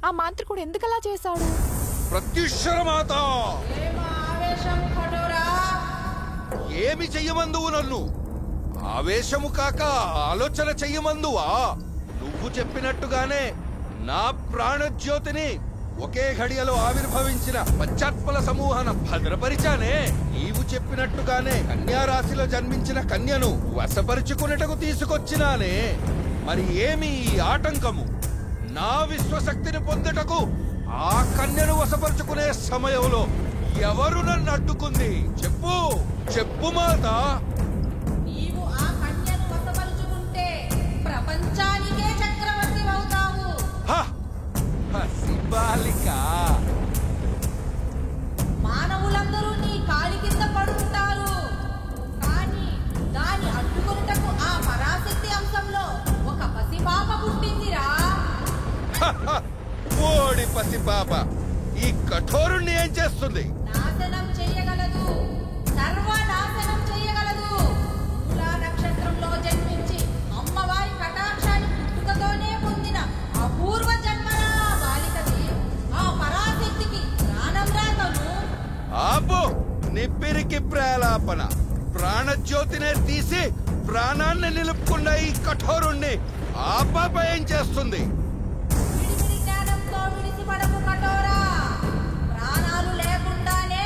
ఆ మాంత్రికుడు ఎందుకలా చేశాడు? ప్రత్యుషరమాత, ఏమి చెయ్యమందువు నన్ను? ఆవేశము కాక ఆలోచన చెయ్యమందువా? నువ్వు చెప్పినట్టుగానే నా ప్రాణజ్యోతిని ఒకే ఘడియలో ఆవిర్భవించిన పంచాత్మల సమూహాన భద్రపరిచానే. నీవు చెప్పినట్టుగానే కన్యారాశిలో జన్మించిన కన్యను వశపరుచుకునేటకు తీసుకొచ్చినానే. మరి ఏమి ఈ ఆటంకము? నా విశ్వశక్తిని పొందుటకు ఆ కన్యను వశపరుచుకునే సమయంలో ఎవరు నన్ను అడ్డుకుంది? చెప్పు చెప్పు మాత. నీవు ఆ కన్యను వశపరుచుకుంటే ప్రపంచానికే చక్రవర్తి అవుతావు. బాలిక, మానవులందరూ నీ కాలి కింద పడుకుంటారు. కానీ దాని అడ్డుకొనుటకు ఆ పరాశక్తి అంశంలో ఒక పసిపాప పుట్టిందిరా. ఓడి పసిపాప ఈ కఠోరుణ్ణి ఏం చేస్తుంది? నాశనం చేయగలదు, సర్వనాశనం చేయగలదు. మూలా నక్షత్రంలో జన్మించి అమ్మవారి కటాక్షాన్ని పుట్టుకతోనే పొందిన అపూర్వ జన్మరా బాలికది. ఆ పరాశక్తికి ప్రాణం రాతను. ఆపు నిప్పిరికి ప్రేలాపన. ప్రాణజ్యోతినే తీసి ప్రాణాన్ని నిలుపుకున్న ఈ కఠోరుణ్ణి ఆ పాప ఏం చేస్తుంది? విడివిడి జ్ఞానంతో విడిసిపడకు కఠోరా. ప్రాణాలు లేకుండానే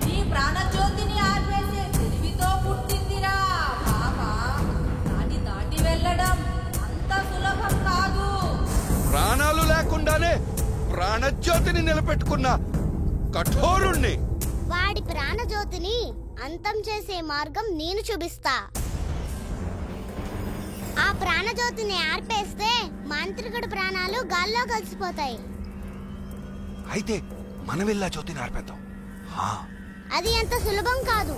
నీ ప్రాణజ్యోతిని ఆర్పేసే తెలివితో పుట్టిందిరా పాప. దాన్ని దాటి వెళ్ళడం అంత సులభం కాదు. ప్రాణాలు లేకుండానే ప్రాణజ్యోతిని నిలబెట్టుకున్న కఠోరుణ్ణి, వాడి ప్రాణజ్యోతిని అంతం చేసే మార్గం నేను చూపిస్తా. ఆ ప్రాణజ్యోతిని ఆర్పేస్తే మాంత్రికుడి ప్రాణాలు గాల్లో కలిసిపోతాయి. అయితే మనం వెళ్ళా జ్యోతిని ఆర్పేద్దాం. అది అంత సులభం కాదు.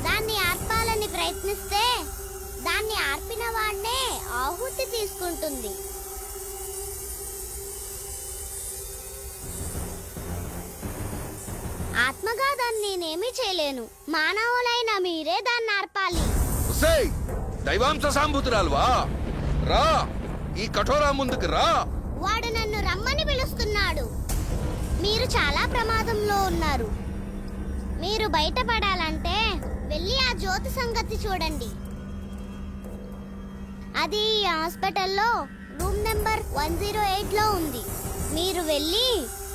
దాన్ని ఆర్పాలని ప్రయత్నిస్తే దాన్ని ఆర్పిన వాడినే ఆహుతి తీసుకుంటుంది. ఆత్మగా దాన్ని నేనేమీ చేయలేను. మానవులైన మీరే దాన్ని ఆర్పాలి. దైవాంశ సాంభూతురాలువా, రా, ఈ కఠోరా ముందుకు రా. వాడు నన్ను రమ్మని పిలుస్తున్నాడు. మీరు చాలా ప్రమాదంలో ఉన్నారు. మీరు బయటపడాలంటే వెళ్ళి ఆ జ్యోతి సంగతి చూడండి. అది ఈ హాస్పిటల్లో రూమ్ నెంబర్ 108లో ఉంది. మీరు వెళ్ళి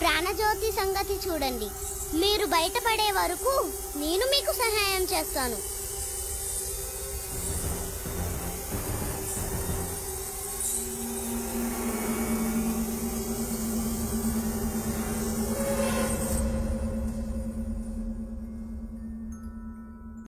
ప్రాణజ్యోతి సంగతి చూడండి. మీరు బయటపడే వరకు నేను మీకు సహాయం చేస్తాను.